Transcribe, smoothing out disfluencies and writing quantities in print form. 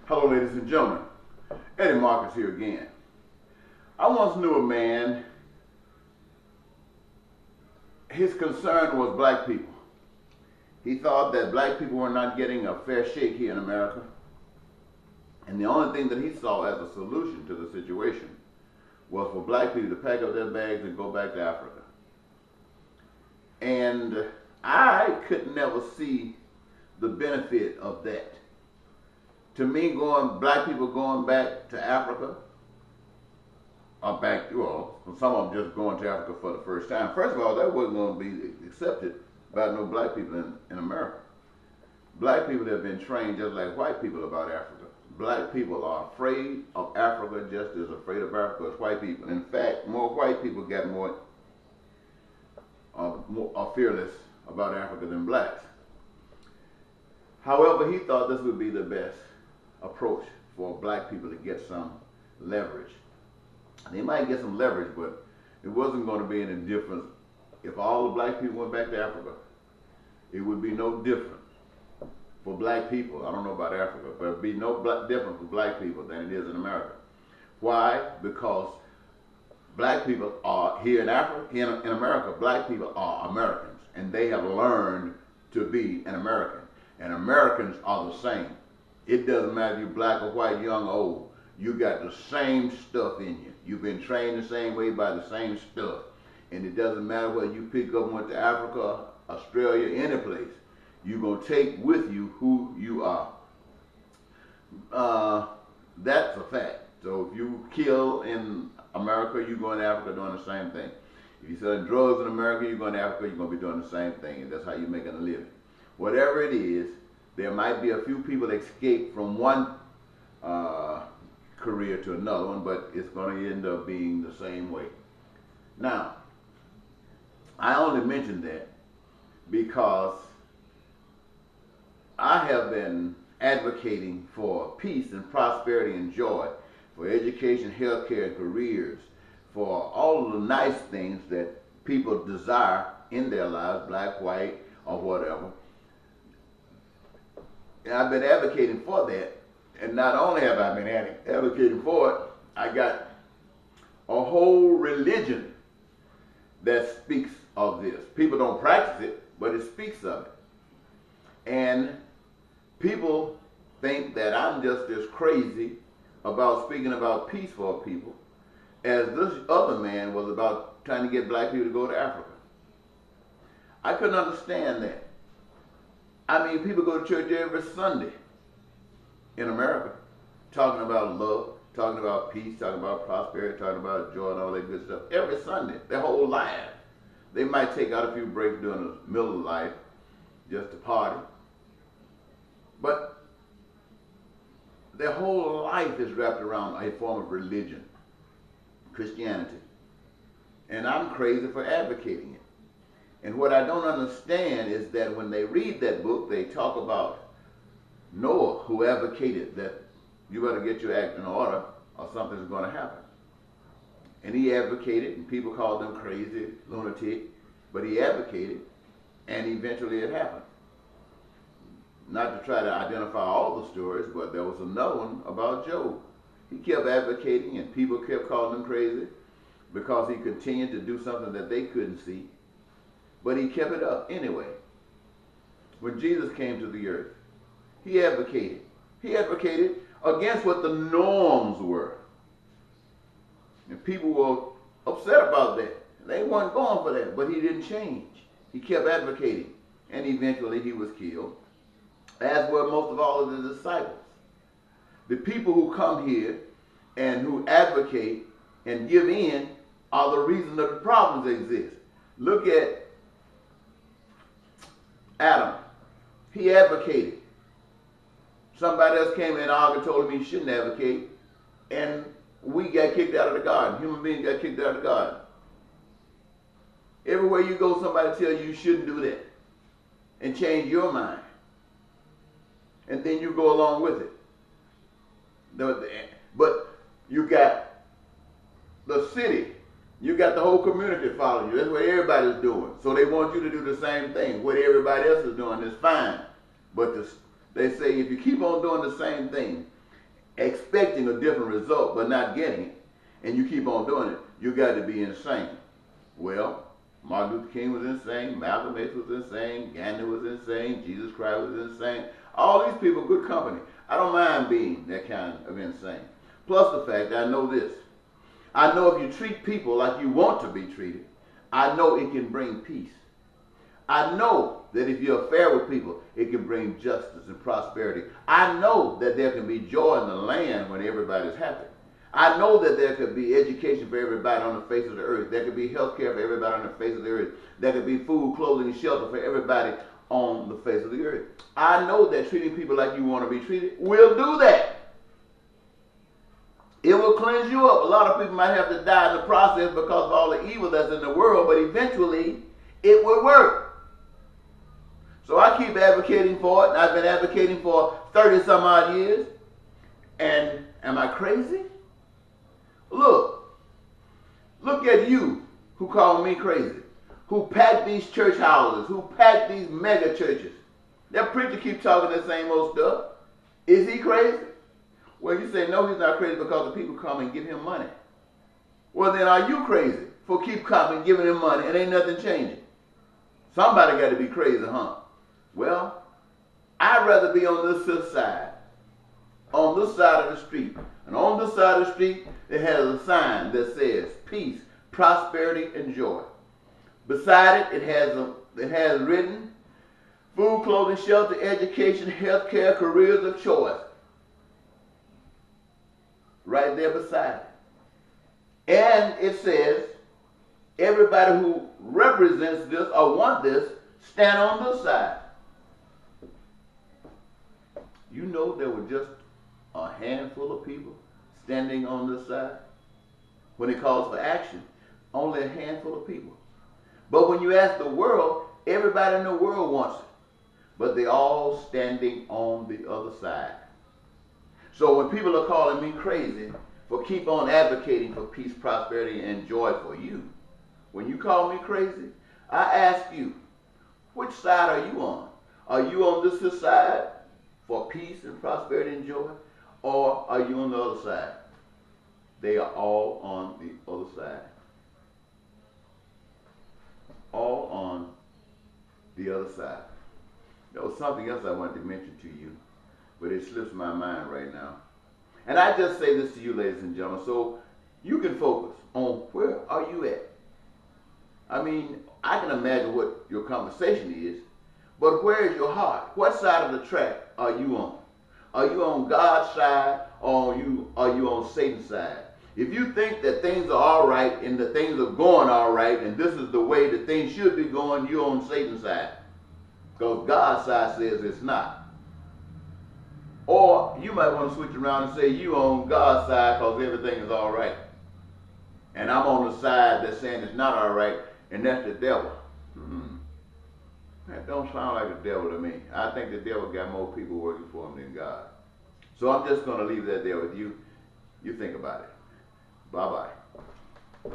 Hello, ladies and gentlemen. Eddie Marcus here again. I once knew a man, his concern was black people. He thought that black people were not getting a fair shake here in America. And the only thing that he saw as a solution to the situation was for black people to pack up their bags and go back to Africa. And I could never see the benefit of that. To me, black people going back to Africa, or some of them just going to Africa for the first time. First of all, that wasn't going to be accepted by no black people in America. Black people have been trained just like white people about Africa. Black people are afraid of Africa just as afraid of Africa as white people. In fact, more white people got more fearless about Africa than blacks. However, he thought this would be the best approach for black people to get some leverage. They might get some leverage, but it wasn't going to be any difference. If all the black people went back to Africa, it would be no different for black people. I don't know about Africa, but it would be no different for black people than it is in America. Why? Because black people are here in Africa, in America, black people are Americans, and they have learned to be an American. And Americans are the same. It doesn't matter if you're black or white, young or old. You got the same stuff in you. You've been trained the same way by the same stuff. And it doesn't matter whether you pick up and went to Africa, Australia, any place. You're going to take with you who you are. That's a fact. So if you kill in America, you're going to Africa doing the same thing. If you're selling drugs in America, you're going to Africa, you're going to be doing the same thing. And that's how you're making a living. Whatever it is, there might be a few people escape from one career to another one, but it's going to end up being the same way. Now, I only mention that because I have been advocating for peace and prosperity and joy, for education, healthcare, and careers, for all of the nice things that people desire in their lives, black, white, or whatever. And I've been advocating for that. And not only have I been advocating for it, I got a whole religion that speaks of this. People don't practice it, but it speaks of it. And people think that I'm just as crazy about speaking about peace for people as this other man was about trying to get black people to go to Africa. I couldn't understand that. I mean, people go to church every Sunday in America, talking about love, talking about peace, talking about prosperity, talking about joy and all that good stuff. Every Sunday, their whole life. They might take out a few breaks during the middle of life just to party. But their whole life is wrapped around a form of religion, Christianity. And I'm crazy for advocating it. And what I don't understand is that when they read that book, they talk about Noah, who advocated that you better get your act in order or something's going to happen. And he advocated, and people called him crazy, lunatic, but he advocated, and eventually it happened. Not to try to identify all the stories, but there was another one about Job. He kept advocating, and people kept calling him crazy because he continued to do something that they couldn't see. But he kept it up anyway. When Jesus came to the earth, he advocated. He advocated against what the norms were. And people were upset about that. They weren't going for that, but he didn't change. He kept advocating. And eventually he was killed, as were most of all of the disciples. The people who come here and who advocate and give in are the reason that the problems exist. Look at Adam. He advocated. Somebody else came in and argued, told him he shouldn't advocate, and we got kicked out of the garden. Human beings got kicked out of the garden. Everywhere you go, somebody tells you shouldn't do that, and change your mind, and then you go along with it. But you got the city, you got the whole community following you. That's what everybody's doing. So they want you to do the same thing. What everybody else is doing is fine, but they say if you keep on doing the same thing expecting a different result but not getting it, and you keep on doing it, you got to be insane. Well, Martin Luther King was insane, Malcolm X was insane, Gandhi was insane, Jesus Christ was insane. All these people, good company. I don't mind being that kind of insane. Plus the fact that I know this. I know if you treat people like you want to be treated, I know it can bring peace. I know that if you're fair with people, it can bring justice and prosperity. I know that there can be joy in the land when everybody's happy. I know that there could be education for everybody on the face of the earth. There could be health care for everybody on the face of the earth. There could be food, clothing, and shelter for everybody on the face of the earth. I know that treating people like you want to be treated will do that. It will cleanse you up. A lot of people might have to die in the process because of all the evil that's in the world, but eventually it will work. So I keep advocating for it, and I've been advocating for 30 some odd years. And am I crazy? Look at you who call me crazy, who pack these church houses, who pack these mega churches. That preacher keeps talking the same old stuff. Is he crazy? Well, you say, no, he's not crazy because the people come and give him money. Well, then are you crazy for keep coming and giving him money and ain't nothing changing? Somebody got to be crazy, huh? Well, I'd rather be on this side, on this side of the street. And on this side of the street, it has a sign that says peace, prosperity, and joy. Beside it, it has written food, clothing, shelter, education, health care, careers of choice. Right there beside it. And it says, everybody who represents this or want this, stand on this side. You know there were just a handful of people standing on this side. When it calls for action, only a handful of people. But when you ask the world, everybody in the world wants it. But they're all standing on the other side. So when people are calling me crazy for keep on advocating for peace, prosperity, and joy for you, when you call me crazy, I ask you, which side are you on? Are you on this side for peace and prosperity and joy? Or are you on the other side? They are all on the other side. All on the other side. There was something else I wanted to mention to you, but it slips my mind right now. And I just say this to you, ladies and gentlemen, so you can focus on where are you at. I mean, I can imagine what your conversation is, but where is your heart? What side of the track are you on? Are you on God's side or are you on Satan's side? If you think that things are all right and that things are going all right and this is the way that things should be going, you're on Satan's side. Because God's side says it's not. Or you might want to switch around and say you on God's side because everything is all right. And I'm on the side that's saying it's not all right, and that's the devil. That don't sound like the devil to me. I think the devil got more people working for him than God. So I'm just going to leave that there with you. You think about it. Bye-bye.